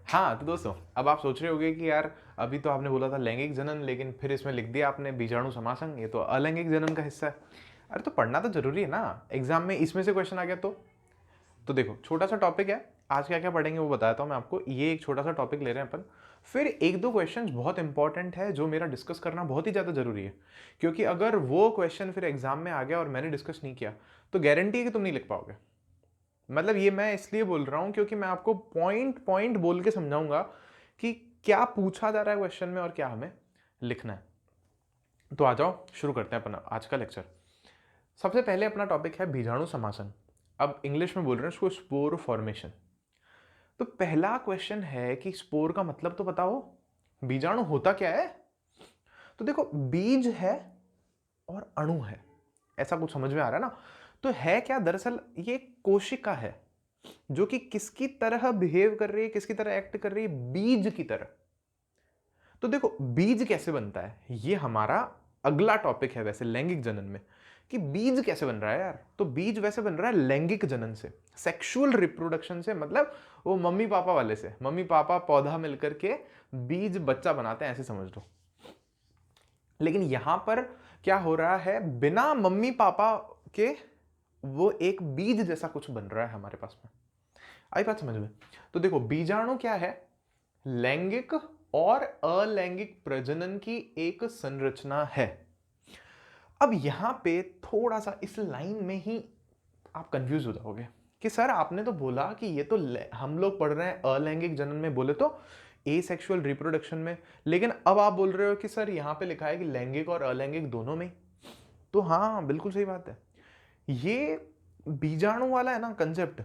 हाँ, तो दोस्तों अब आप सोच रहे होंगे कि यार अभी तो आपने बोला था लैंगिक जनन, लेकिन फिर इसमें लिख दिया आपने बीजाणु समासंग, ये तो अलैंगिक जनन का हिस्सा है। अरे तो पढ़ना तो जरूरी है ना, एग्जाम में इसमें से क्वेश्चन आ गया तो देखो छोटा सा टॉपिक है। आज क्या क्या पढ़ेंगे वो बताता हूँ मैं आपको। ये एक छोटा सा टॉपिक ले रहे हैं अपन, फिर एक दो क्वेश्चंस बहुत इंपॉर्टेंट है जो मेरा डिस्कस करना बहुत ही ज़्यादा जरूरी है, क्योंकि अगर वो क्वेश्चन फिर एग्जाम में आ गया और मैंने डिस्कस नहीं किया तो गारंटी है कि तुम नहीं लिख पाओगे। मतलब ये मैं इसलिए बोल रहा हूं क्योंकि मैं आपको पॉइंट पॉइंट बोल के समझाऊंगा कि क्या पूछा जा रहा है क्वेश्चन में और क्या हमें लिखना है। तो आ जाओ शुरू करते हैं अपना आज का लेक्चर। सबसे पहले अपना टॉपिक है बीजाणु समासन। अब इंग्लिश में बोल रहे हैं इसको स्पोर फॉर्मेशन। तो पहला क्वेश्चन है कि स्पोर का मतलब तो बताओ, बीजाणु होता क्या है। तो देखो बीज है और अणु है, ऐसा कुछ समझ में आ रहा है ना। तो है क्या, दरअसल ये कोशिका है जो कि किसकी तरह बिहेव कर रही है, किसकी तरह एक्ट कर रही है, बीज की तरह। तो देखो बीज कैसे बनता है, ये हमारा अगला टॉपिक है वैसे लैंगिक जनन में, कि बीज कैसे बन रहा है यार। तो बीज वैसे बन रहा है लैंगिक जनन से, सेक्सुअल रिप्रोडक्शन से, मतलब वो मम्मी पापा वाले से, मम्मी पापा पौधा मिलकर के बीज बच्चा बनाते हैं, ऐसे समझ लो। लेकिन यहां पर क्या हो रहा है, बिना मम्मी पापा के वो एक बीज जैसा कुछ बन रहा है हमारे पास में। आई बात समझ में। तो देखो बीजाणु क्या है, लैंगिक और अलैंगिक प्रजनन की एक संरचना है। अब यहां पे थोड़ा सा इस लाइन में ही आप कंफ्यूज हो जाओगे कि सर आपने तो बोला कि ये तो हम लोग पढ़ रहे हैं अलैंगिक जनन में, बोले तो एसेक्सुअल रिप्रोडक्शन में, लेकिन अब आप बोल रहे हो कि सर यहां पे लिखा है कि लैंगिक और अलैंगिक दोनों में। तो हाँ बिल्कुल सही बात है। ये बीजाणु वाला है ना कंसेप्ट,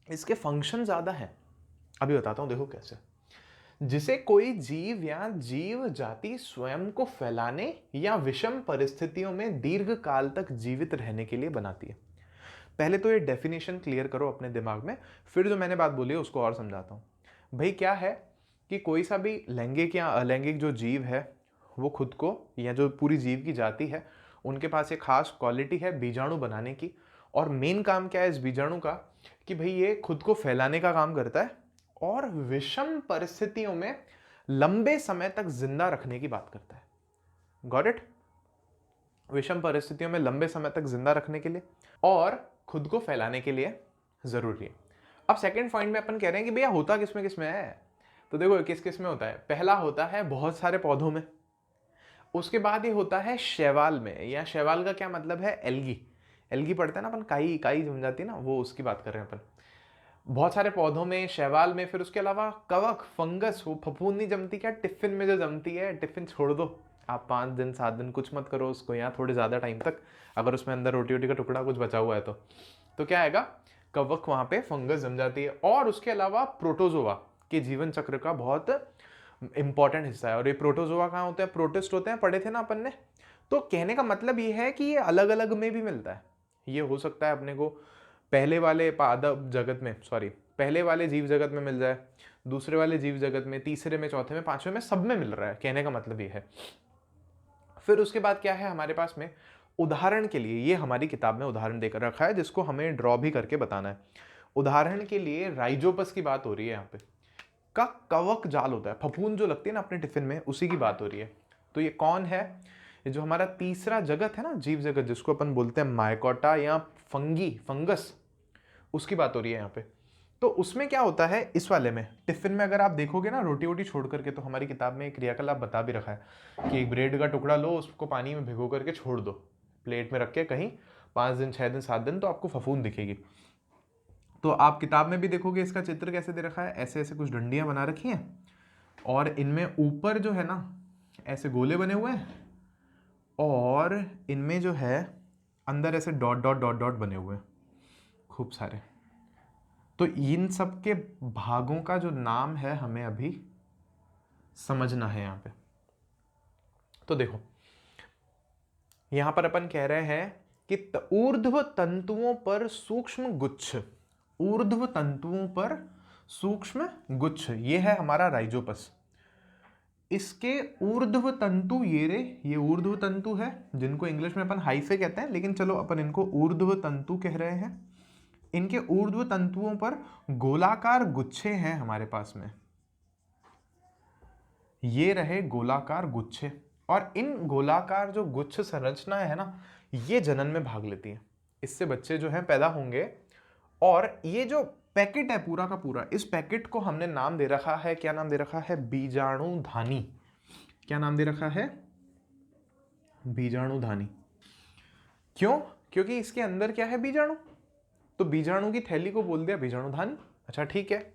इसके फंक्शन ज्यादा है। अभी बताता हूं, देखो कैसे। जिसे कोई जीव या जीव जाति स्वयं को फैलाने या विषम परिस्थितियों में दीर्घ काल तक जीवित रहने के लिए बनाती है। पहले तो ये डेफिनेशन क्लियर करो अपने दिमाग में, फिर जो मैंने बात बोली है उसको और समझाता हूं। भाई क्या है कि कोई सा भी लैंगिक या अलैंगिक जो जीव है वो खुद को, या जो पूरी जीव की जाति है, उनके पास एक खास क्वालिटी है बीजाणु बनाने की। और मेन काम क्या है इस बीजाणु का, कि भाई ये खुद को फैलाने का काम करता है और विषम परिस्थितियों में लंबे समय तक जिंदा रखने की बात करता है। Got it. विषम परिस्थितियों में लंबे समय तक जिंदा रखने के लिए और खुद को फैलाने के लिए जरूरी है। अब सेकंड पॉइंट में अपन कह रहे हैं कि भैया होता किसमें किसमें है। तो देखो किस किस में होता है। पहला होता है बहुत सारे पौधों में, उसके बाद ये होता है शैवाल में, या शैवाल का क्या मतलब है, एल्गी। एल्गी पढ़ते हैं ना अपन, काई काई जम जाती है ना, वो उसकी बात कर रहे हैं अपन। बहुत सारे पौधों में, शैवाल में, फिर उसके अलावा कवक, फंगस, वो फफूंद नहीं जमती क्या टिफिन में जो जमती है, टिफिन छोड़ दो आप 5 दिन 7 दिन कुछ मत करो उसको, या थोड़े ज़्यादा टाइम तक, अगर उसमें अंदर रोटी वोटी का टुकड़ा कुछ बचा हुआ है तो क्या आएगा, कवक, वहाँ पे फंगस जम जाती है। और उसके अलावा प्रोटोजोआ के जीवन चक्र का बहुत इंपॉर्टेंट हिस्सा है। और ये प्रोटोजोआ कहाँ होते हैं, प्रोटिस्ट होते हैं, पढ़े थे ना अपन ने। तो कहने का मतलब ये है कि ये अलग अलग में भी मिलता है। ये हो सकता है अपने को पहले वाले पादप जगत में, सॉरी पहले वाले जीव जगत में मिल जाए, दूसरे वाले जीव जगत में, तीसरे में, चौथे में, पांचवें में, सब में मिल रहा है, कहने का मतलब ये है। फिर उसके बाद क्या है हमारे पास में, उदाहरण के लिए ये हमारी किताब में उदाहरण देकर रखा है जिसको हमें ड्रॉ भी करके बताना है। उदाहरण के लिए राइजोपस की बात हो रही है यहाँ पे, का कवक जाल होता है, फफूंद जो लगती है ना अपने टिफिन में, उसी की बात हो रही है। तो ये कौन है, ये जो हमारा तीसरा जगत है ना, जीव जगत, जिसको अपन बोलते हैं माइकोटा या फंगी, फंगस, उसकी बात हो रही है यहाँ पे। तो उसमें क्या होता है, इस वाले में टिफिन में अगर आप देखोगे ना रोटी वोटी छोड़ करके, तो हमारी किताब में एक क्रियाकलाप बता भी रखा है कि एक ब्रेड का टुकड़ा लो, उसको पानी में भिगो करके छोड़ दो, प्लेट में रख के कहीं 5 दिन 6 दिन 7 दिन, तो आपको फफूंद दिखेगी। तो आप किताब में भी देखोगे इसका चित्र कैसे दे रखा है, ऐसे ऐसे कुछ डंडियां बना रखी हैं और इनमें ऊपर जो है ना ऐसे गोले बने हुए हैं, और इनमें जो है अंदर ऐसे डॉट डॉट डॉट डॉट बने हुए हैं खूब सारे। तो इन सब के भागों का जो नाम है हमें अभी समझना है यहाँ पे। तो देखो यहां पर अपन कह रहे हैं कि ऊर्ध्व तंतुओं पर सूक्ष्म गुच्छ, ऊर्ध्व तंतुओं पर सूक्ष्म गुच्छ, ये है हमारा राइजोपस। इसके ऊर्ध्व तंतु ये ऊर्ध्व तंतु है, जिनको इंग्लिश में अपन हाइफे कहते हैं, लेकिन चलो अपन इनको ऊर्ध्व तंतु कह रहे हैं। इनके ऊर्ध्व तंतुओं पर गोलाकार गुच्छे हैं हमारे पास में, ये रहे गोलाकार गुच्छे, और इन गोलाकार जो गुच्छ संरचना है ना, ये जनन में भाग लेती है। इससे बच्चे जो हैं पैदा होंगे, और ये जो पैकेट है पूरा का पूरा, इस पैकेट को हमने नाम दे रखा है, क्या नाम दे रखा है? बीजाणुधानी। क्या नाम दे रखा है? बीजाणुधानी। क्यों? क्योंकि इसके अंदर क्या है? बीजाणु। तो बीजाणु की थैली को बोल दिया बीजाणुधानी। अच्छा ठीक है।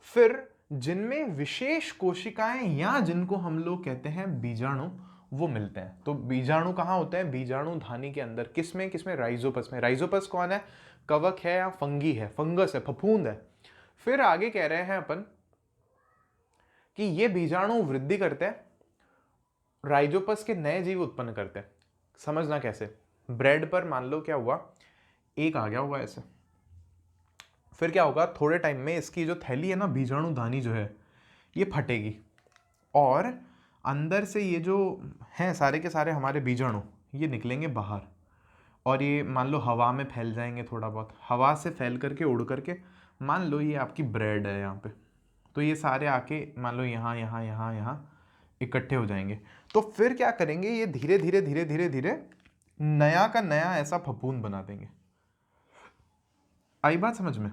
फिर जिनमें विशेष कोशिकाएं या जिनको हम लोग कहते हैं बीजाणु, वो मिलते हैं। तो बीजाणु कहाँ होते हैं? बीजाणुधानी के अंदर। किसमें किसमें? राइजोपस में। राइजोपस कौन है? कवक है या फंगी है? फंगस है, फफूंद है। फिर आगे कह रहे हैं अपन कि ये बीजाणु वृद्धि करते हैं, राइजोपस के नए जीव उत्पन्न करते हैं। समझना कैसे? ब्रेड पर मान लो क्या हुआ, एक आ गया होगा ऐसे, फिर क्या होगा, थोड़े टाइम में इसकी जो थैली है ना, बीजाणुधानी जो है, ये फटेगी, और अंदर से ये जो हैं सारे के सारे हमारे बीजाणु, ये निकलेंगे बाहर, और ये मान लो हवा में फैल जाएंगे। थोड़ा बहुत हवा से फैल करके, उड़ करके, मान लो ये आपकी ब्रेड है यहाँ पे, तो ये सारे आके मान लो यहाँ यहाँ यहाँ यहाँ इकट्ठे हो जाएंगे। तो फिर क्या करेंगे, ये धीरे धीरे धीरे धीरे धीरे नया का नया ऐसा फफूंद बना देंगे। आई बात समझ में?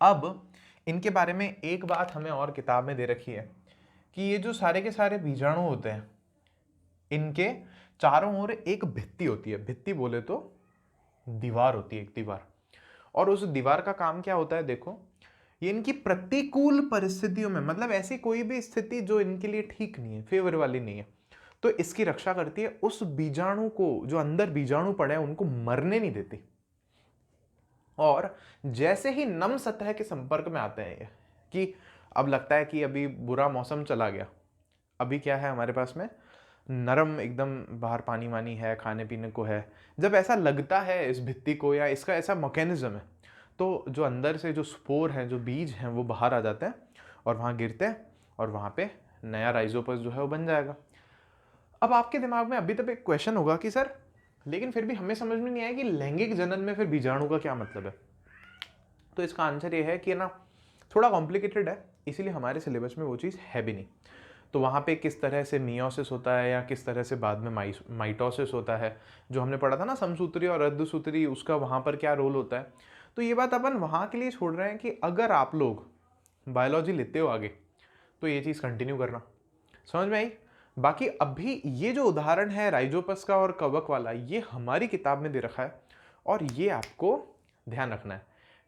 अब इनके बारे में एक बात हमें और किताब में दे रखी है कि ये जो सारे के सारे बीजाणु होते हैं, इनके चारों ओर एक भित्ति होती है। भित्ति बोले तो दीवार होती है, एक दीवार। और उस दीवार का काम क्या होता है? देखो, ये इनकी प्रतिकूल परिस्थितियों में, मतलब ऐसी कोई भी स्थिति जो इनके लिए ठीक नहीं है, फेवर वाली नहीं है, तो इसकी रक्षा करती है। उस बीजाणु को, जो अंदर बीजाणु पड़े हैं, उनको मरने नहीं देती। और जैसे ही नम सतह के संपर्क में आते हैं ये, कि अब लगता है कि अभी बुरा मौसम चला गया, अभी क्या है हमारे पास में, नरम एकदम, बाहर पानी वानी है, खाने पीने को है, जब ऐसा लगता है इस भित्ति को, या इसका ऐसा मैकेनिज्म है, तो जो अंदर से जो स्पोर हैं, जो बीज हैं, वो बाहर आ जाते हैं और वहाँ गिरते हैं, और वहाँ पे नया राइजोपस जो है वो बन जाएगा। अब आपके दिमाग में अभी तक एक क्वेश्चन होगा कि सर, लेकिन फिर भी हमें समझ में नहीं आया कि लैंगिक जनन में फिर बीजाणु का क्या मतलब है। तो इसका आंसर ये है कि ना, थोड़ा कॉम्प्लिकेटेड है, इसीलिए हमारे सिलेबस में वो चीज़ है भी नहीं। तो वहाँ पे किस तरह से मियोसिस होता है, या किस तरह से बाद में माइटोसिस होता है, जो हमने पढ़ा था ना, समसूत्री और अर्धसूत्री, उसका वहाँ पर क्या रोल होता है, तो ये बात अपन वहाँ के लिए छोड़ रहे हैं कि अगर आप लोग बायोलॉजी लेते हो आगे, तो ये चीज़ कंटिन्यू करना। समझ में आई? बाकी अभी ये जो उदाहरण है राइजोपस का और कवक वाला, ये हमारी किताब में दे रखा है, और ये आपको ध्यान रखना है,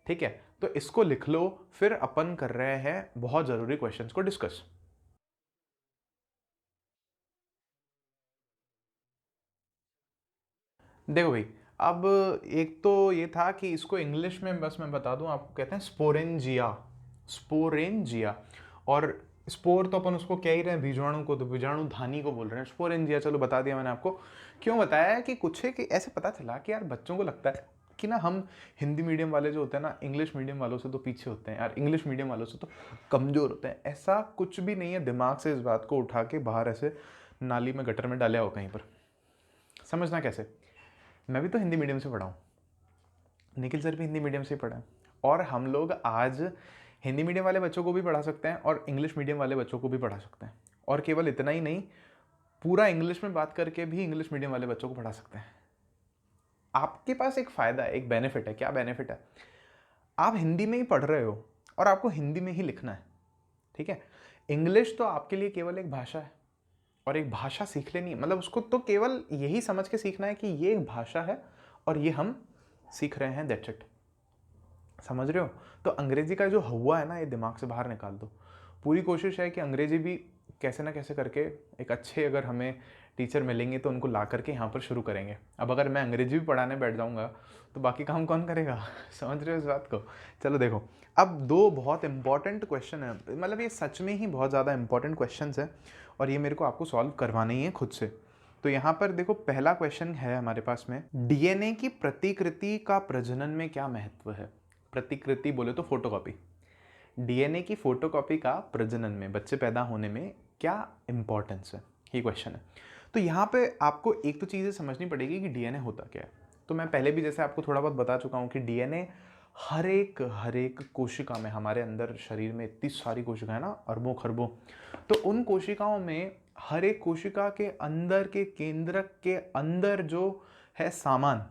ठीक है? तो इसको लिख लो, फिर अपन कर रहे हैं बहुत ज़रूरी क्वेश्चंस को डिस्कस। देखो भाई, अब एक तो ये था कि इसको इंग्लिश में बस मैं बता दूं आपको, कहते हैं स्पोरेंजिया। स्पोरेंजिया। और स्पोर तो अपन उसको कह ही रहे हैं, बीजाणु को तो बीजाणु धानी को बोल रहे हैं, स्पोरेंजिया। चलो बता दिया मैंने आपको। क्यों बताया है कि कुछ है कि ऐसे पता चला कि यार बच्चों को लगता है कि ना, हम हिंदी मीडियम वाले जो होते हैं ना, इंग्लिश मीडियम वालों से तो पीछे होते हैं यार, इंग्लिश मीडियम वालों से तो कमज़ोर होते हैं। ऐसा कुछ भी नहीं है, दिमाग से इस बात को उठा के बाहर ऐसे नाली में, गटर में डाले हो कहीं पर। समझना कैसे, मैं भी तो हिंदी मीडियम से पढ़ा हूँ, निखिल सर भी हिंदी मीडियम से पढ़ा है, और हम लोग आज हिंदी मीडियम वाले बच्चों को भी पढ़ा सकते हैं और इंग्लिश मीडियम वाले बच्चों को भी पढ़ा सकते हैं। और केवल इतना ही नहीं, पूरा इंग्लिश में बात करके भी इंग्लिश मीडियम वाले बच्चों को पढ़ा सकते हैं। आपके पास एक फ़ायदा है, एक बेनिफिट है। क्या बेनिफिट है? आप हिंदी में ही पढ़ रहे हो और आपको हिंदी में ही लिखना है, ठीक है? इंग्लिश तो आपके लिए केवल एक भाषा है, और एक भाषा सीख लेनी है, मतलब उसको तो केवल यही समझ के सीखना है कि ये एक भाषा है और ये हम सीख रहे हैं, दैट्स इट। समझ रहे हो? तो अंग्रेजी का जो हुआ है ना, ये दिमाग से बाहर निकाल दो। पूरी कोशिश है कि अंग्रेजी भी कैसे ना कैसे करके एक अच्छे, अगर हमें टीचर मिलेंगे तो उनको ला करके यहाँ पर शुरू करेंगे। अब अगर मैं अंग्रेजी भी पढ़ाने बैठ जाऊँगा तो बाकी काम कौन करेगा? समझ रहे हो इस बात को? चलो देखो, अब दो बहुत इंपॉर्टेंट क्वेश्चन है, मतलब ये सच में ही बहुत ज़्यादा इंपॉर्टेंट क्वेश्चन है, और ये मेरे को आपको सॉल्व करवाने ही है खुद से। तो यहाँ पर देखो, पहला क्वेश्चन है हमारे पास में, डीएनए की प्रतिकृति का प्रजनन में क्या महत्व है? प्रतिकृति बोले तो फोटोकॉपी। डीएनए की फोटोकॉपी का प्रजनन में, बच्चे पैदा होने में क्या इंपॉर्टेंस है, ये क्वेश्चन है। तो यहाँ पे आपको एक तो चीज़ें समझनी पड़ेगी कि डीएनए होता क्या है। तो मैं पहले भी जैसे आपको थोड़ा बहुत बता चुका हूँ कि डीएनए हर एक कोशिका में, हमारे अंदर शरीर में इतनी सारी कोशिकाएं ना, अरबों खरबों, तो उन कोशिकाओं में हर एक कोशिका के अंदर के केंद्रक के अंदर जो है सामान,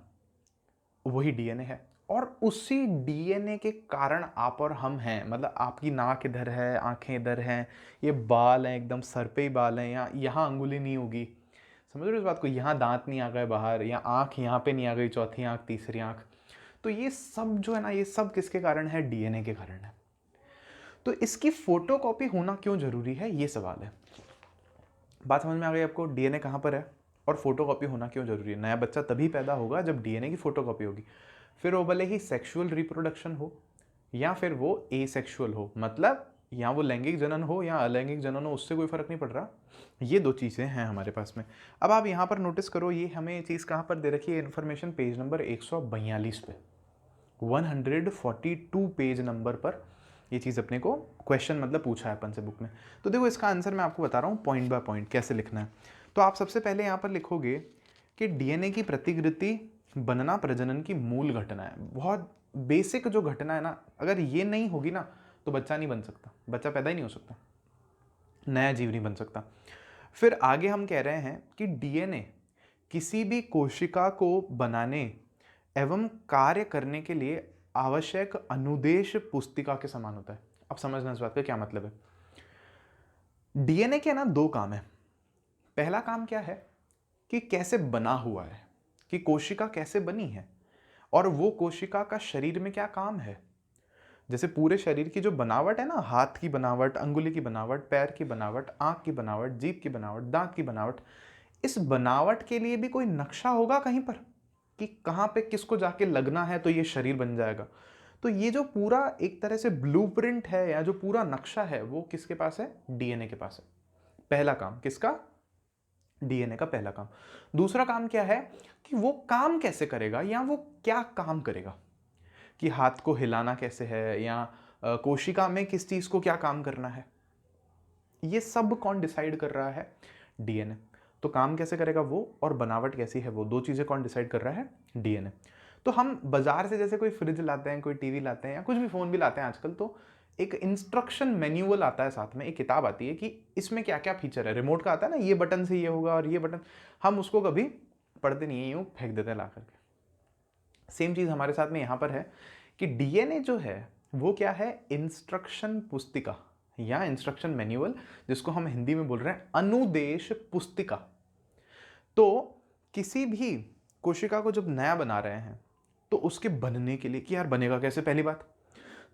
वही डीएनए है। और उसी डीएनए के कारण आप और हम हैं। मतलब आपकी नाक इधर है, आंखें इधर हैं, ये बाल हैं, एकदम सर पे ही बाल हैं, या यहाँ अंगुली नहीं होगी, समझ रहे हो इस बात को, यहाँ दांत नहीं आ गए बाहर, या आंख यहाँ पे नहीं आ गई, चौथी आंख, तीसरी आंख। तो ये सब जो है ना, ये सब किसके कारण है? डीएनए के कारण है। तो इसकी फोटोकॉपी होना क्यों जरूरी है, ये सवाल है। बात समझ में आ गई आपको? डीएनए कहाँ पर है और फोटोकॉपी होना क्यों जरूरी है? नया बच्चा तभी पैदा होगा जब डीएनए की फोटोकॉपी होगी। फिर वो भले ही सेक्सुअल रिप्रोडक्शन हो या फिर वो एसेक्सुअल हो, मतलब या वो लैंगिक जनन हो या अलैंगिक जनन हो, उससे कोई फर्क नहीं पड़ रहा। ये दो चीज़ें हैं हमारे पास में। अब आप यहाँ पर नोटिस करो, ये हमें ये चीज़ कहाँ पर दे रखी है? इन्फॉर्मेशन पेज नंबर 142 पे, 142 पेज नंबर पर ये चीज़ अपने को क्वेश्चन मतलब पूछा है अपन से बुक में। तो देखो इसका आंसर मैं आपको बता रहा हूँ पॉइंट बाय पॉइंट कैसे लिखना है। तो आप सबसे पहले यहाँ पर लिखोगे कि डीएनए की प्रतिकृति बनना प्रजनन की मूल घटना है। बहुत बेसिक जो घटना है ना, अगर ये नहीं होगी ना तो बच्चा नहीं बन सकता, बच्चा पैदा ही नहीं हो सकता, नया जीव नहीं बन सकता। फिर आगे हम कह रहे हैं कि डीएनए किसी भी कोशिका को बनाने एवं कार्य करने के लिए आवश्यक अनुदेश पुस्तिका के समान होता है। अब समझना इस बात का क्या मतलब है। डीएनए के ना दो काम है। पहला काम क्या है कि कैसे बना हुआ है, कि कोशिका कैसे बनी है, और वो कोशिका का शरीर में क्या काम है। जैसे पूरे शरीर की जो बनावट है ना, हाथ की बनावट, अंगुली की बनावट, पैर की बनावट, आंख की बनावट, जीभ की बनावट, दांत की बनावट, इस बनावट के लिए भी कोई नक्शा होगा कहीं पर कि कहाँ पे किसको जाके लगना है तो ये शरीर बन जाएगा। तो ये जो पूरा एक तरह से ब्लूप्रिंट है या जो पूरा नक्शा है, वो किसके पास है? डीएनए के पास है। पहला काम किसका? डीएनए का पहला काम। दूसरा काम क्या है कि वो काम कैसे करेगा या वो क्या काम करेगा, कि हाथ को हिलाना कैसे है, या कोशिका में किस चीज को क्या काम करना है, ये सब कौन डिसाइड कर रहा है? डीएनए। तो काम कैसे करेगा वो और बनावट कैसी है वो, दो चीजें कौन डिसाइड कर रहा है? डीएनए। तो हम बाजार से जैसे कोई फ्रिज लाते हैं, कोई टीवी लाते हैं, या कुछ भी फोन भी लाते हैं आजकल, तो एक इंस्ट्रक्शन मैन्युअल आता है साथ में, एक किताब आती है कि इसमें क्या क्या फीचर है। रिमोट का आता है ना, ये बटन से ये होगा और ये बटन, हम उसको कभी पढ़ते नहीं है, यूं फेंक देते हैं ला करके। सेम चीज हमारे साथ में यहां पर है कि डीएनए जो है वो क्या है? इंस्ट्रक्शन पुस्तिका या इंस्ट्रक्शन मैन्युअल, जिसको हम हिंदी में बोल रहे हैं अनुदेश पुस्तिका। तो किसी भी कोशिका को जब नया बना रहे हैं तो उसके बनने के लिए कि यार बनेगा कैसे, पहली बात।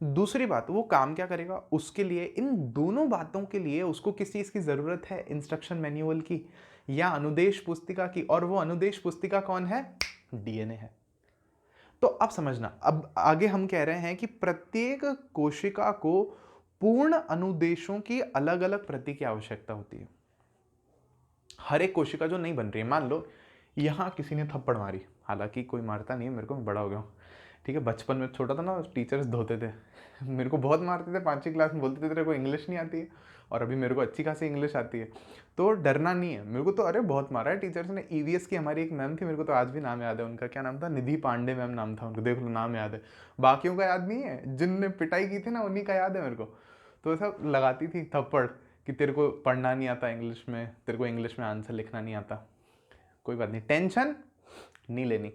दूसरी बात, वो काम क्या करेगा, उसके लिए, इन दोनों बातों के लिए उसको किस चीज की जरूरत है? इंस्ट्रक्शन मैन्युअल की या अनुदेश पुस्तिका की। और वो अनुदेश पुस्तिका कौन है? डीएनए है। तो अब समझना, अब आगे हम कह रहे हैं कि प्रत्येक कोशिका को पूर्ण अनुदेशों की अलग अलग प्रति की आवश्यकता होती है। हर एक कोशिका जो नहीं बन रही है, मान लो यहां किसी ने थप्पड़ मारी, हालांकि कोई मारता नहीं है मेरे को, मैं बड़ा हो गया हूं, ठीक है। बचपन में छोटा था ना, टीचर्स धोते थे मेरे को बहुत मारते थे, 5वीं क्लास में बोलते थे तेरे को इंग्लिश नहीं आती है, और अभी मेरे को अच्छी खासी इंग्लिश आती है, तो डरना नहीं है मेरे को। तो अरे बहुत मारा है टीचर्स ने। ईवीएस की हमारी एक मैम थी, मेरे को तो आज भी नाम याद है उनका, क्या नाम था? निधि पांडे मैम नाम था उनका, देख लो नाम याद है, बाकियों का याद नहीं है। जिनने पिटाई की थी ना, उन्हीं का याद है मेरे को। तो ऐसा लगाती थी थप्पड़ कि तेरे को पढ़ना नहीं आता इंग्लिश में, तेरे को इंग्लिश में आंसर लिखना नहीं आता। कोई बात नहीं, टेंशन नहीं लेनी।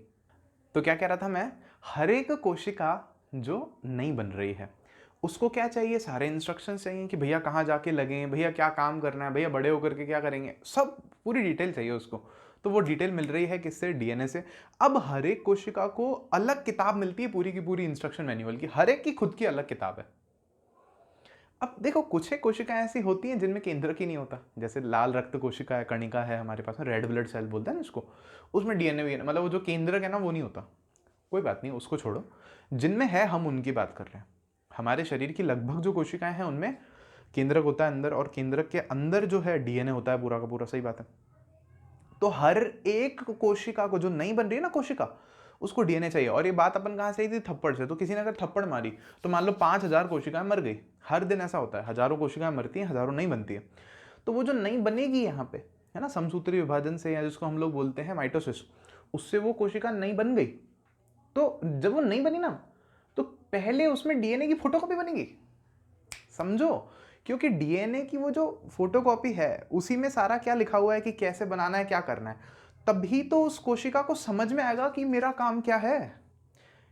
तो क्या कह रहा था मैं, हर एक कोशिका जो नहीं बन रही है उसको क्या चाहिए? सारे इंस्ट्रक्शंस चाहिए कि भैया कहाँ जाके लगें, भैया क्या काम करना है, भैया बड़े होकर के क्या करेंगे, सब पूरी डिटेल चाहिए उसको। तो वो डिटेल मिल रही है किससे? डीएनए से। अब हर एक कोशिका को अलग किताब मिलती है, पूरी की पूरी इंस्ट्रक्शन मैन्युअल की, हर एक की खुद की अलग किताब है। अब देखो, कुछ एक कोशिकाएं ऐसी होती हैं जिनमें केंद्रक ही नहीं होता, जैसे लाल रक्त कोशिका है, कणिका है हमारे पास में, रेड ब्लड सेल बोलते हैं ना इसको, उसमें डीएनए मतलब वो जो केंद्रक है ना वो नहीं होता। कोई बात नहीं, उसको छोड़ो, जिनमें है हम उनकी बात कर रहे हैं। हमारे शरीर की लगभग जो कोशिकाएं हैं उनमें केंद्रक होता है अंदर, और केंद्रक के अंदर जो है डीएनए होता है पूरा का पूरा। सही बात है। तो हर एक कोशिका को जो नहीं बन रही है ना कोशिका, उसको डीएनए चाहिए। और ये बात अपन कहाँ से आई थी? थप्पड़ से। तो किसी ने अगर थप्पड़ मारी तो मान लो 5000 कोशिकाएं मर गई। हर दिन ऐसा होता है, हजारों कोशिकाएं मरती हैं, हजारों नहीं बनती है। तो वो जो नहीं बनेगी यहाँ पे है ना, समसूत्री विभाजन से, या जिसको हम लोग बोलते हैं माइटोसिस, उससे वो कोशिका नहीं बन गई। तो जब वो नहीं बनी ना, तो पहले उसमें डीएनए की फोटोकॉपी बनेगी, समझो। क्योंकि डीएनए की वो जो फोटोकॉपी है उसी में सारा क्या लिखा हुआ है कि कैसे बनाना है, क्या करना है। तभी तो उस कोशिका को समझ में आएगा कि मेरा काम क्या है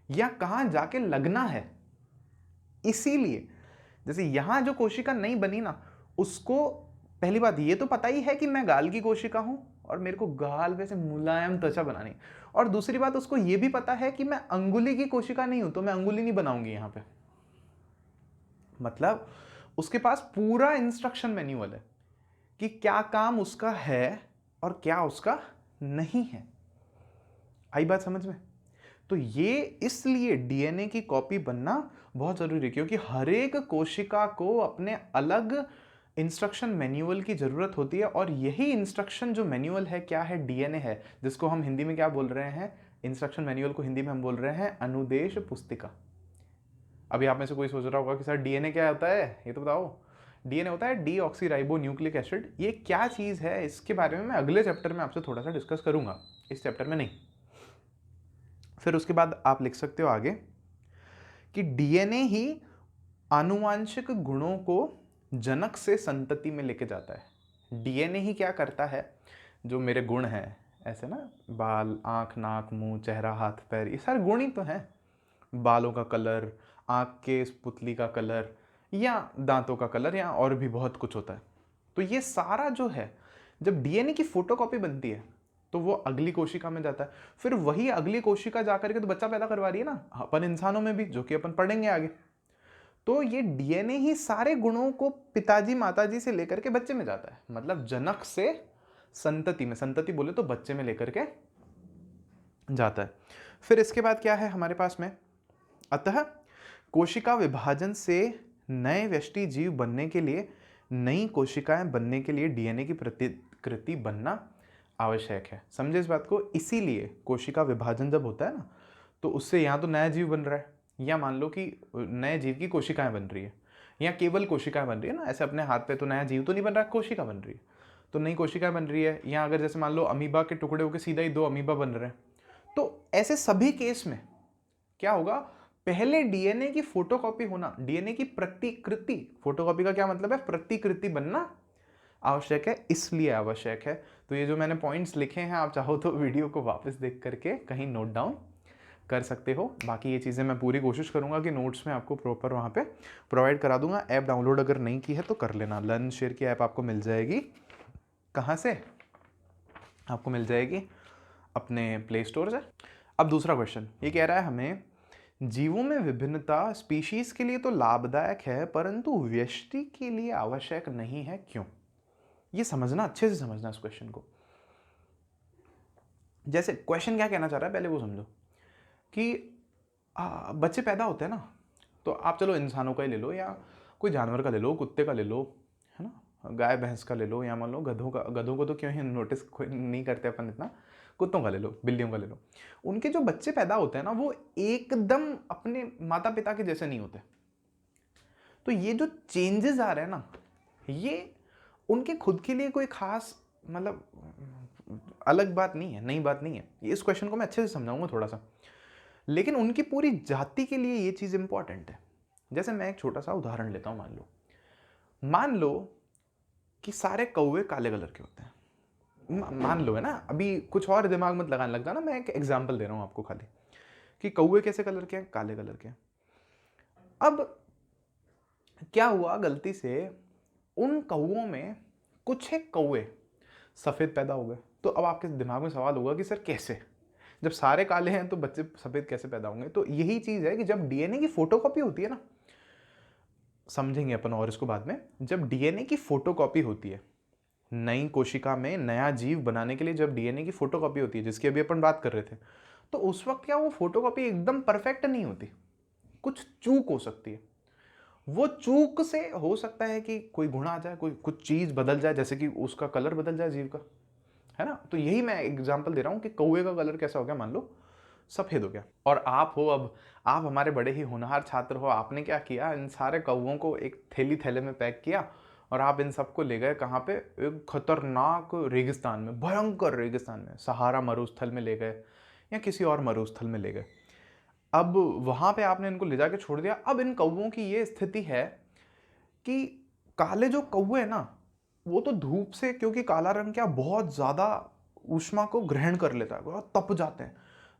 या कहां जाके लगना है। इसीलिए जैसे यहां जो कोशिका नहीं बनी ना, उसको पहली बात ये तो पता ही है कि मैं गाल की कोशिका हूं और मेरे को गाल पे से मुलायम त्वचा बनानी है। और दूसरी बात उसको ये भी पता है कि मैं अंगुली की कोशिका नहीं हूं, तो मैं अंगुली नहीं बनाऊंगी यहां पे। मतलब उसके पास पूरा इंस्ट्रक्शन मैन्युअल है कि क्या काम उसका है और क्या उसका नहीं है। आई बात समझ में? तो ये इसलिए डीएनए की कॉपी बनना बहुत जरूरी है, क्योंकि हर एक कोशिका को अपने अलग इंस्ट्रक्शन मैन्युअल की जरूरत होती है। और यही इंस्ट्रक्शन जो मैन्युअल है क्या है, डीएनए है, जिसको हम हिंदी में क्या बोल रहे हैं, इंस्ट्रक्शन मैन्युअल को हिंदी में हम बोल रहे हैं अनुदेश पुस्तिका। अभी आप में से कोई सोच रहा होगा कि सर डीएनए क्या होता है, ये तो बताओ। डीएनए होता है डीऑक्सीराइबो न्यूक्लिक एसिड। ये क्या चीज़ है इसके बारे में मैं अगले चैप्टर में आपसे थोड़ा सा डिस्कस करूंगा, इस चैप्टर में नहीं। फिर उसके बाद आप लिख सकते हो आगे कि डीएनए ही आनुवांशिक गुणों को जनक से संतति में लेके जाता है। डीएनए ही क्या करता है, जो मेरे गुण हैं ऐसे ना, बाल, आंख, नाक, मुंह, चेहरा, हाथ, पैर, ये सारे गुण ही तो हैं। बालों का कलर, आंख के पुतली का कलर, या दांतों का कलर, या और भी बहुत कुछ होता है। तो ये सारा जो है, जब डीएनए की फोटोकॉपी बनती है तो वो अगली कोशिका में जाता है। फिर वही अगली कोशिका जाकर के तो बच्चा पैदा करवा रही है ना, अपन इंसानों में भी, जो कि अपन पढ़ेंगे आगे। तो ये डीएनए ही सारे गुणों को पिताजी माताजी से लेकर के बच्चे में जाता है। मतलब जनक से संतति में, संतति बोले तो बच्चे में लेकर के जाता है। फिर इसके बाद क्या है हमारे पास में, अतः कोशिका विभाजन से नए व्यष्टि जीव बनने के लिए, नई कोशिकाएं बनने के लिए डीएनए की प्रतिकृति बनना आवश्यक है। समझे इस बात को? इसीलिए कोशिका विभाजन जब होता है ना, तो उससे या तो नया जीव बन रहा है, या मान लो कि नए जीव की कोशिकाएं बन रही है, या केवल कोशिकाएं बन रही है ना, ऐसे अपने हाथ पे तो नया जीव तो नहीं बन रहा है, कोशिका बन रही है, तो नई कोशिकाएं बन रही है। या अगर जैसे मान लो अमीबा के टुकड़े होकर सीधा ही 2 अमीबा बन रहे हैं, तो ऐसे सभी केस में क्या होगा, पहले डीएनए की फोटोकॉपी होना, डीएनए की प्रतिकृति, फोटोकॉपी का क्या मतलब है, प्रतिकृति बनना आवश्यक है, इसलिए आवश्यक है। तो ये जो मैंने पॉइंट्स लिखे हैं, आप चाहो तो वीडियो को वापस देख करके कहीं नोट डाउन कर सकते हो। बाकी ये चीज़ें मैं पूरी कोशिश करूंगा कि नोट्स में आपको प्रॉपर वहाँ पे प्रोवाइड करा दूंगा। ऐप डाउनलोड अगर नहीं की है तो कर लेना, लर्न शेयर की ऐप आपको मिल जाएगी। कहाँ से आपको मिल जाएगी? अपने प्ले स्टोर से। अब दूसरा क्वेश्चन ये कह रहा है हमें, जीवों में विभिन्नता स्पीशीज के लिए तो लाभदायक है परंतु व्यष्टि के लिए आवश्यक नहीं है, क्यों? ये समझना, अच्छे से समझना इस क्वेश्चन को। जैसे क्वेश्चन क्या कहना चाह रहा है पहले वो समझो कि बच्चे पैदा होते हैं ना, तो आप चलो इंसानों का ही ले लो, या कोई जानवर का ले लो, कुत्ते का ले लो, है ना, गाय भैंस का ले लो, या मान लो गधों का। गधों को तो क्यों ही नोटिस नहीं करते अपन इतना, कुत्तों का ले लो, बिल्लियों का ले लो। उनके जो बच्चे पैदा होते हैं ना, वो एकदम अपने माता पिता के जैसे नहीं होते। तो ये जो चेंजेस आ रहे हैं ना, ये उनके खुद के लिए कोई खास मतलब अलग बात नहीं है, नई बात नहीं है। इस क्वेश्चन को मैं अच्छे से समझाऊंगा थोड़ा सा, लेकिन उनकी पूरी जाति के लिए ये चीज़ इंपॉर्टेंट है। जैसे मैं एक छोटा सा उदाहरण लेता हूँ, मान लो कि सारे कौवे काले कलर के होते हैं। मान लो, है ना, अभी कुछ और दिमाग मत लगाने लग जाना, मैं एक एग्जाम्पल दे रहा हूँ आपको खाली, कि कौवे कैसे कलर के हैं, काले कलर के हैं। अब क्या हुआ, गलती से उन कौवों में कुछ एक कौवे सफ़ेद पैदा हो गए। तो अब आपके दिमाग में सवाल होगा कि सर कैसे, जब सारे काले हैं तो बच्चे सफ़ेद कैसे पैदा होंगे? तो यही चीज़ है कि जब डीएनए की फोटोकॉपी होती है ना, समझेंगे अपन और इसको बाद में, जब डीएनए की फोटोकॉपी होती है नई कोशिका में नया जीव बनाने के लिए, जब डीएनए की फोटोकॉपी होती है जिसकी अभी अपन बात कर रहे थे, तो उस वक्त क्या वो फोटोकॉपी एकदम परफेक्ट नहीं होती, कुछ चूक हो सकती है। वो चूक से हो सकता है कि कोई गुण आ जाए, कोई कुछ चीज़ बदल जाए, जैसे कि उसका कलर बदल जाए जीव का, है ना। तो यही मैं एग्जाम्पल दे रहा हूँ कि कौवे का कलर कैसा हो गया, मान लो सफ़ेद हो गया। और आप हो, अब आप हमारे बड़े ही होनहार छात्र हो, आपने क्या किया, इन सारे कौवों को एक थैले में पैक किया और आप इन सबको ले गए कहाँ पे, एक खतरनाक रेगिस्तान में, भयंकर रेगिस्तान में, सहारा मरुस्थल में ले गए, या किसी और मरुस्थल में ले गए। अब वहाँ पे आपने इनको ले जाके छोड़ दिया। अब इन कौवों की ये स्थिति है कि काले जो कौवे हैं ना, वो तो धूप से, क्योंकि काला रंग क्या बहुत ज़्यादा ऊष्मा को ग्रहण कर लेता है, बहुत तप जाते हैं।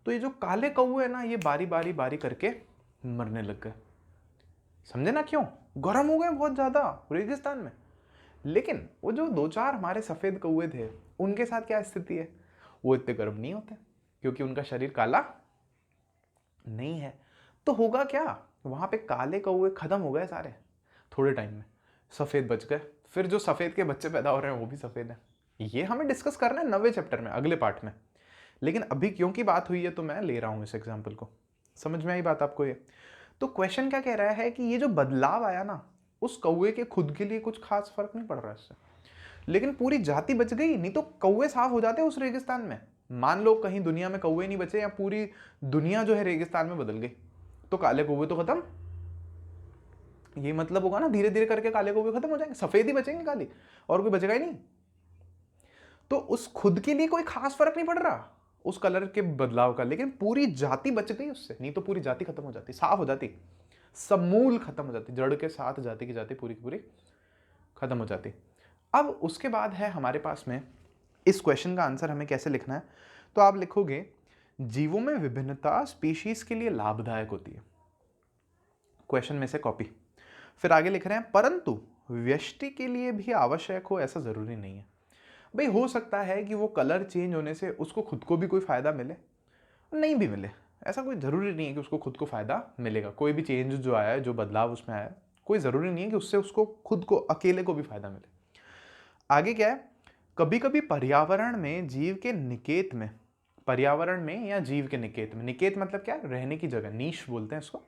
तो ये जो काले कौवे हैं ना, ये बारी बारी बारी करके मरने लग गए। समझे ना क्यों? गर्म हो गए बहुत ज़्यादा रेगिस्तान में। लेकिन वो जो दो चार हमारे सफ़ेद कौवे थे, उनके साथ क्या स्थिति है? वो इतने गर्म नहीं होते क्योंकि उनका शरीर काला नहीं है। तो होगा क्या, वहाँ पे काले कौवे खत्म हो गए सारे थोड़े टाइम में, सफ़ेद बच गए। फिर जो सफ़ेद के बच्चे पैदा हो रहे हैं वो भी सफ़ेद हैं। ये हमें डिस्कस करना है 9वें चैप्टर में, अगले पार्ट में। लेकिन अभी क्योंकि बात हुई है तो मैं ले रहा हूँ इस एग्जाम्पल को। समझ में आई बात आपको ये? तो क्वेश्चन क्या कह रहा है कि ये जो बदलाव आया ना, उस कौवे के खुद के लिए कुछ खास फर्क नहीं पड़ रहा इससे, लेकिन पूरी जाति बच गई। नहीं तो कौवे साफ हो जाते उस रेगिस्तान में। मान लो कहीं दुनिया में कौवे नहीं बचे, या पूरी दुनिया जो है रेगिस्तान में बदल गई, तो काले कौवे तो खत्म। ये मतलब होगा ना, धीरे धीरे करके काले कौवे खत्म हो जाएंगे, सफेद ही बचेंगे काली, और कोई बचेगा ही नहीं। तो उस खुद के लिए कोई खास फर्क नहीं पड़ रहा उस कलर के बदलाव का, लेकिन पूरी जाति बच गई उससे। नहीं तो पूरी जाति खत्म हो जाती, साफ हो जाती, समूल खत्म हो जाती, जड़ के साथ जाति की जाति पूरी की पूरी खत्म हो जाती। अब उसके बाद है हमारे पास में इस क्वेश्चन का आंसर हमें कैसे लिखना है। तो आप लिखोगे जीवों में विभिन्नता स्पीशीज के लिए लाभदायक होती है, क्वेश्चन में से कॉपी। फिर आगे लिख रहे हैं परंतु व्यष्टि के लिए भी आवश्यक हो ऐसा जरूरी नहीं है। भाई हो सकता है कि वो कलर चेंज होने से उसको खुद को भी कोई फायदा मिले, नहीं भी मिले, ऐसा कोई जरूरी नहीं है कि उसको खुद को फायदा मिलेगा। कोई भी चेंज जो आया है, जो बदलाव उसमें आया है, कोई जरूरी नहीं है कि उससे उसको खुद को अकेले को भी फायदा मिले। आगे क्या है, कभी कभी पर्यावरण में जीव के निकेत में, पर्यावरण में या जीव के निकेत में, निकेत मतलब क्या, रहने की जगह, नीश बोलते हैं इसको,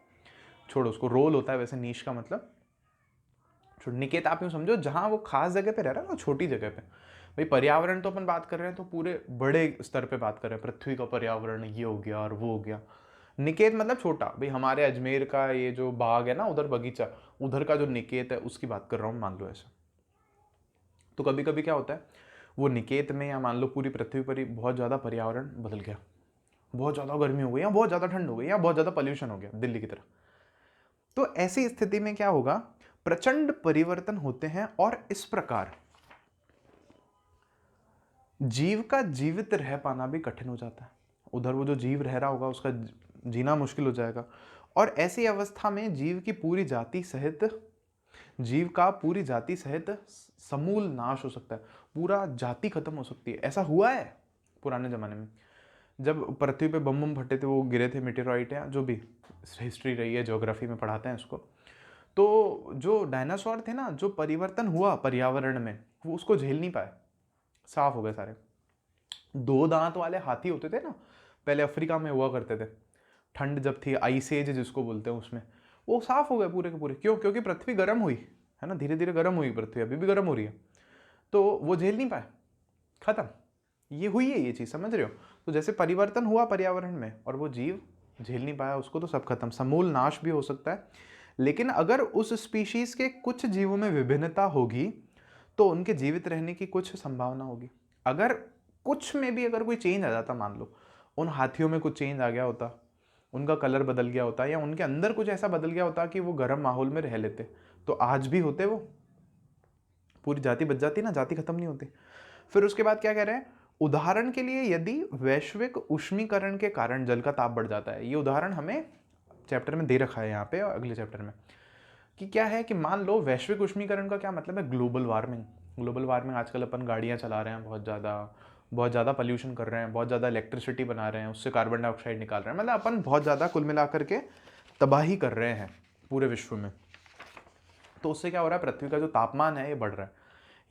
छोड़ो उसको, रोल होता है वैसे नीश का मतलब। निकेत आप यूं समझो जहां वो खास जगह पे रह रहा है ना, छोटी जगह पे। भाई पर्यावरण तो अपन बात कर रहे हैं तो पूरे बड़े स्तर पे बात कर रहे हैं, पृथ्वी का पर्यावरण ये हो गया और वो हो गया। निकेत मतलब छोटा। भाई हमारे अजमेर का ये जो बाग है ना, उधर बगीचा, उधर का जो निकेत है उसकी बात कर रहा हूँ, मान लो ऐसा। तो कभी कभी क्या होता है, वो निकेत में या मान लो पूरी पृथ्वी पर ही बहुत ज़्यादा पर्यावरण बदल गया, बहुत ज़्यादा गर्मी हो गई, या बहुत ज़्यादा ठंड हो गई, या बहुत ज़्यादा पॉल्यूशन हो गया दिल्ली की तरह। तो ऐसी स्थिति में क्या होगा, प्रचंड परिवर्तन होते हैं और इस प्रकार जीव का जीवित रह पाना भी कठिन हो जाता है। उधर वो जो जीव रह रहा होगा उसका जीना मुश्किल हो जाएगा। और ऐसी अवस्था में जीव की पूरी जाति सहित, जीव का पूरी जाति सहित समूल नाश हो सकता है, पूरा जाति खत्म हो सकती है। ऐसा हुआ है पुराने जमाने में, जब पृथ्वी पे बम फटे थे, वो गिरे थे मेटेरॉइट, या जो भी हिस्ट्री रही है, ज्योग्राफी में पढ़ाते हैं इसको। तो जो डायनासोर थे ना, जो परिवर्तन हुआ पर्यावरण में, वो उसको झेल नहीं पाए, साफ हो गए सारे। 2 दांत वाले हाथी होते थे ना, पहले अफ्रीका में हुआ करते थे, ठंड जब थी, आइस एज जिसको बोलते हैं, उसमें वो साफ हो गए पूरे के पूरे। क्यों? क्योंकि पृथ्वी गर्म हुई है ना, धीरे धीरे गर्म हुई पृथ्वी, अभी भी गर्म हो रही है, तो वो झेल नहीं पाए, खत्म। ये हुई है ये चीज़, समझ रहे हो? तो जैसे परिवर्तन हुआ पर्यावरण में और वो जीव झेल नहीं पाया उसको, तो सब खत्म, समूल नाश भी हो सकता है। लेकिन अगर उस स्पीशीज के कुछ जीवों में विभिन्नता होगी तो उनके जीवित रहने की कुछ संभावना होगी। अगर कुछ में भी अगर कोई चेंज आ जाता, मान लो उन हाथियों में कुछ चेंज आ गया होता, उनका कलर बदल गया होता, या उनके अंदर कुछ ऐसा बदल गया होता कि वो गर्म माहौल में रह लेते, तो आज भी होते, वो पूरी जाति बच जाती ना, जाति खत्म नहीं होती। फिर उसके बाद क्या कह रहे हैं, उदाहरण के लिए यदि वैश्विक उष्मीकरण के कारण जल का ताप बढ़ जाता है, ये उदाहरण हमें चैप्टर में दे रखा है यहाँ पे, और अगले चैप्टर में कि क्या है कि मान लो वैश्विक उष्मीकरण का क्या मतलब है, ग्लोबल वार्मिंग। ग्लोबल वार्मिंग आजकल अपन गाड़ियाँ चला रहे हैं, बहुत ज़्यादा पॉल्यूशन कर रहे हैं, बहुत ज़्यादा इलेक्ट्रिसिटी बना रहे हैं, उससे कार्बन डाइऑक्साइड निकाल रहे हैं, मतलब अपन बहुत ज़्यादा कुल मिलाकर के तबाही कर रहे हैं पूरे विश्व में। तो उससे क्या हो रहा है, पृथ्वी का जो तापमान है ये बढ़ रहा है।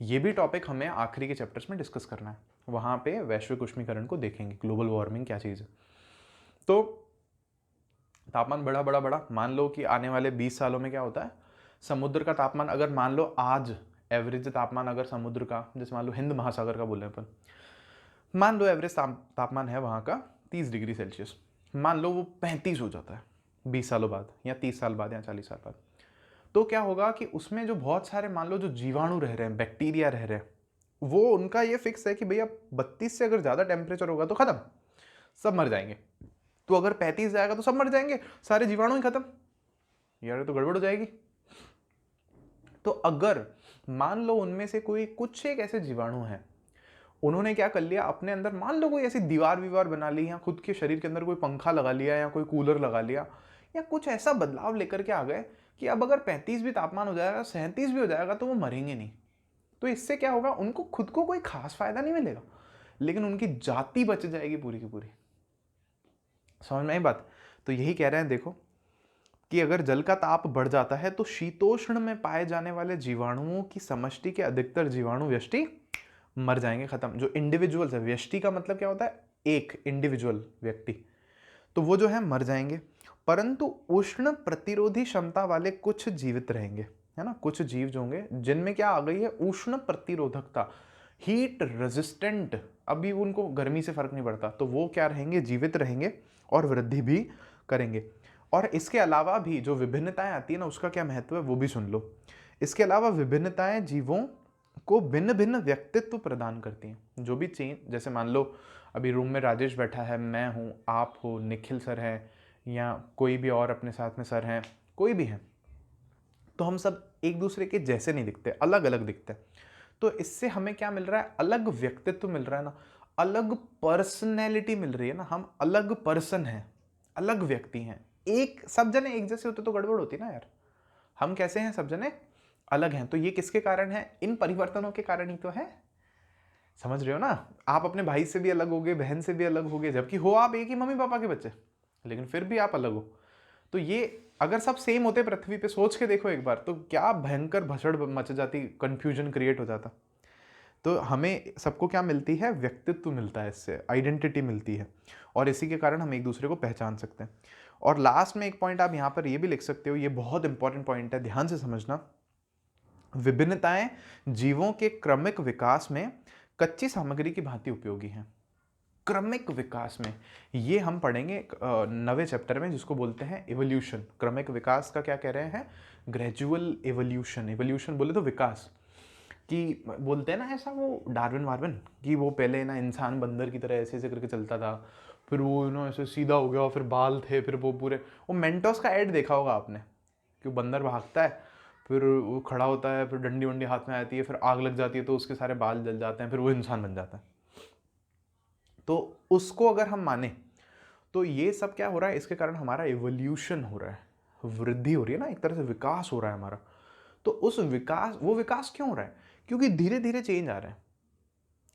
ये भी टॉपिक हमें आखिरी के चैप्टर्स में डिस्कस करना है, वहाँ पे वैश्विक उष्मीकरण को देखेंगे, ग्लोबल वार्मिंग क्या चीज़ है। तो तापमान बढ़ा बढ़ा बढ़ा, मान लो कि आने वाले 20 सालों में क्या होता है, समुद्र का तापमान, अगर मान लो आज एवरेज तापमान अगर समुद्र का, जैसे मान लो हिंद महासागर का बोले अपन, मान लो एवरेज तापमान है वहाँ का 30 डिग्री सेल्सियस, मान लो वो 35 हो जाता है 20 सालों बाद, या 30 साल बाद, या 40 साल बाद, तो क्या होगा कि उसमें जो बहुत सारे मान लो जो जीवाणु रह रहे हैं, बैक्टीरिया रह रहे हैं, वो उनका ये फिक्स है कि भैया 32 से अगर ज़्यादा टेम्परेचर होगा तो ख़त्म, सब मर जाएंगे। तो अगर 35 जाएगा तो सब मर जाएंगे, सारे जीवाणु ही खत्म। यार तो गड़बड़ हो जाएगी। तो अगर मान लो उनमें से कोई कुछ एक ऐसे जीवाणु हैं, उन्होंने क्या कर लिया अपने अंदर, मान लो कोई ऐसी दीवार वीवार बना ली, या खुद के शरीर के अंदर कोई पंखा लगा लिया या कोई कूलर लगा लिया, या कुछ ऐसा बदलाव लेकर के आ गए कि अब अगर 35 भी तापमान हो जाएगा, 37 भी हो जाएगा, तो वो मरेंगे नहीं। तो इससे क्या होगा, उनको खुद को कोई खास फायदा नहीं मिलेगा, लेकिन उनकी जाति बच जाएगी पूरी की पूरी। समझ में आई बात? तो यही कह रहे हैं देखो कि अगर जल का ताप बढ़ जाता है तो शीतोष्ण में पाए जाने वाले जीवाणुओं की समष्टि के अधिकतर जीवाणु व्यष्टि मर जाएंगे, खत्म। जो इंडिविजुअल्स है, व्यष्टि का मतलब क्या होता है, एक इंडिविजुअल व्यक्ति, तो वो जो है मर जाएंगे। परंतु उष्ण प्रतिरोधी क्षमता वाले कुछ जीवित रहेंगे, है ना। कुछ जीव जो होंगे जिनमें क्या आ गई है, उष्ण प्रतिरोधकता, हीट रेजिस्टेंट, अभी उनको गर्मी से फर्क नहीं पड़ता, तो वो क्या रहेंगे, जीवित रहेंगे और वृद्धि भी करेंगे। और इसके अलावा भी जो विभिन्नताएं आती है ना, उसका क्या महत्व है वो भी सुन लो। इसके अलावा विभिन्नताएं जीवों को भिन्न भिन्न व्यक्तित्व प्रदान करती हैं। जो भी चेंज, जैसे मान लो अभी रूम में राजेश बैठा है, मैं हूँ, आप हो, निखिल सर है, या कोई भी और अपने साथ में सर हैं, कोई भी है, तो हम सब एक दूसरे के जैसे नहीं दिखते, अलग अलग दिखते हैं। तो इससे हमें क्या मिल रहा है, अलग व्यक्तित्व मिल रहा है ना, अलग पर्सनैलिटी मिल रही है ना, हम अलग पर्सन हैं, अलग व्यक्ति हैं। एक सब जने एक जैसे होते तो गड़बड़ होती ना यार। हम कैसे हैं, सब जने अलग हैं। तो ये किसके कारण है, इन परिवर्तनों के कारण ही तो है। समझ रहे हो ना, आप अपने भाई से भी अलग होगे, बहन से भी अलग होगे, जबकि हो आप एक ही मम्मी पापा के बच्चे, लेकिन फिर भी आप अलग हो। तो ये अगर सब सेम होते पृथ्वी पे, सोच के देखो एक बार, तो क्या भयंकर भसड़ मच जाती, कंफ्यूजन क्रिएट हो जाता। तो हमें सबको क्या मिलती है, व्यक्तित्व मिलता है, इससे आइडेंटिटी मिलती है, और इसी के कारण हम एक दूसरे को पहचान सकते हैं। और लास्ट में एक पॉइंट आप यहाँ पर ये भी लिख सकते हो, ये बहुत इंपॉर्टेंट पॉइंट है, ध्यान से समझना। विभिन्नताएं जीवों के क्रमिक विकास में कच्ची सामग्री की भांति उपयोगी हैं। क्रमिक विकास में, ये हम पढ़ेंगे 9वें चैप्टर में, जिसको बोलते हैं इवोल्यूशन। क्रमिक विकास का क्या कह रहे हैं, ग्रेजुअल इवोल्यूशन। इवोल्यूशन बोले तो विकास कि बोलते हैं ना ऐसा, वो डार्विन वार्विन, कि वो पहले ना इंसान बंदर की तरह ऐसे ऐसे करके चलता था, फिर वो ना ऐसे सीधा हो गया, फिर बाल थे, फिर वो पूरे, वो मेंटोस का ऐड देखा होगा आपने, कि बंदर भागता है, फिर वो खड़ा होता है, फिर डंडी वंडी हाथ में आती है, फिर आग लग जाती है तो उसके सारे बाल जल जाते हैं, फिर वो इंसान बन जाता है। तो उसको अगर हम माने तो ये सब क्या हो रहा है, इसके कारण हमारा इवोल्यूशन हो रहा है, वृद्धि हो रही है ना, एक तरह से विकास हो रहा है हमारा। तो उस विकास, वो विकास क्यों हो रहा है, क्योंकि धीरे धीरे चेंज आ रहा है।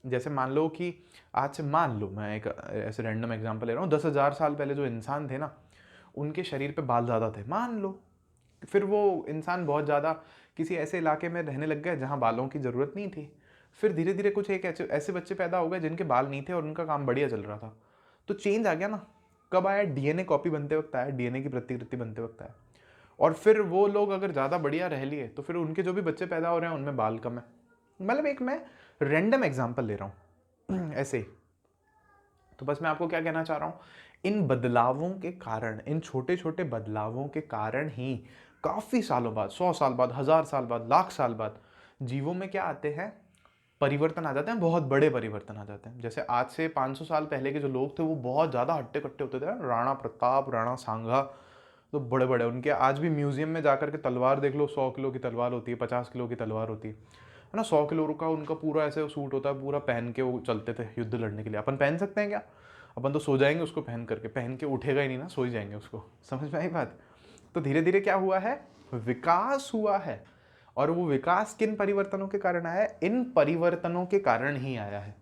जैसे मान लो कि आज से, मान लो मैं एक ऐसे रैंडम एग्जांपल ले रहा हूँ, 10,000 साल पहले जो इंसान थे ना, उनके शरीर पे बाल ज़्यादा थे, मान लो। फिर वो इंसान बहुत ज़्यादा किसी ऐसे इलाके में रहने लग गए जहाँ बालों की ज़रूरत नहीं थी। फिर धीरे धीरे कुछ एक ऐसे बच्चे पैदा हो गए जिनके बाल नहीं थे और उनका काम बढ़िया चल रहा था। तो चेंज आ गया ना। कब आया, डीएनए कॉपी बनते वक्त आया, डीएनए की प्रतिकृति बनते वक्त आया। और फिर वो लोग अगर ज़्यादा बढ़िया रह लिए तो फिर उनके जो भी बच्चे पैदा हो रहे हैं उनमें बाल कम है। मतलब एक मैं रैंडम एग्जाम्पल ले रहा हूँ ऐसे ही। तो बस मैं आपको क्या कहना चाह रहा हूँ, इन बदलावों के कारण, इन छोटे छोटे बदलावों के कारण ही काफ़ी सालों बाद, 100 साल बाद, 1000 साल बाद, लाख साल बाद जीवों में क्या आते हैं, परिवर्तन आ जाते हैं, बहुत बड़े परिवर्तन आ जाते हैं। जैसे आज से 500 साल पहले के जो लोग थे वो बहुत ज़्यादा हट्टे कट्टे होते थे, राणा प्रताप, राणा सांगा, तो बड़े बड़े, उनके आज भी म्यूजियम में जाकर के तलवार देख लो, 100 किलो की तलवार होती है, 50 किलो की तलवार होती है ना। 100 किलो का उनका पूरा ऐसे सूट होता है, पूरा पहन के वो चलते थे युद्ध लड़ने के लिए। अपन पहन सकते हैं क्या, अपन तो सो जाएंगे उसको पहन करके, पहन के उठेगा ही नहीं ना, सो ही जाएंगे उसको। समझ में आई बात? तो धीरे धीरे क्या हुआ है, विकास हुआ है। और वो विकास किन परिवर्तनों के कारण आया है, इन परिवर्तनों के कारण ही आया है।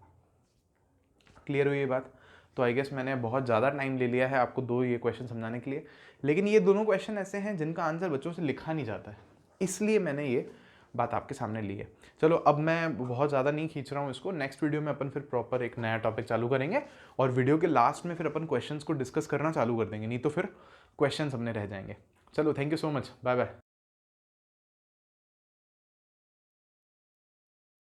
क्लियर हुई ये बात? तो आई गेस मैंने बहुत ज़्यादा टाइम ले लिया है आपको दो ये क्वेश्चन समझाने के लिए, लेकिन ये दोनों क्वेश्चन ऐसे हैं जिनका आंसर बच्चों से लिखा नहीं जाता है, इसलिए मैंने ये बात आपके सामने ली है। चलो अब मैं बहुत ज़्यादा नहीं खींच रहा हूँ इसको, नेक्स्ट वीडियो में अपन फिर प्रॉपर एक नया टॉपिक चालू करेंगे, और वीडियो के लास्ट में फिर अपन क्वेश्चंस को डिस्कस करना चालू कर देंगे, नहीं तो फिर क्वेश्चन अपने रह जाएंगे। चलो thank you so much, bye bye.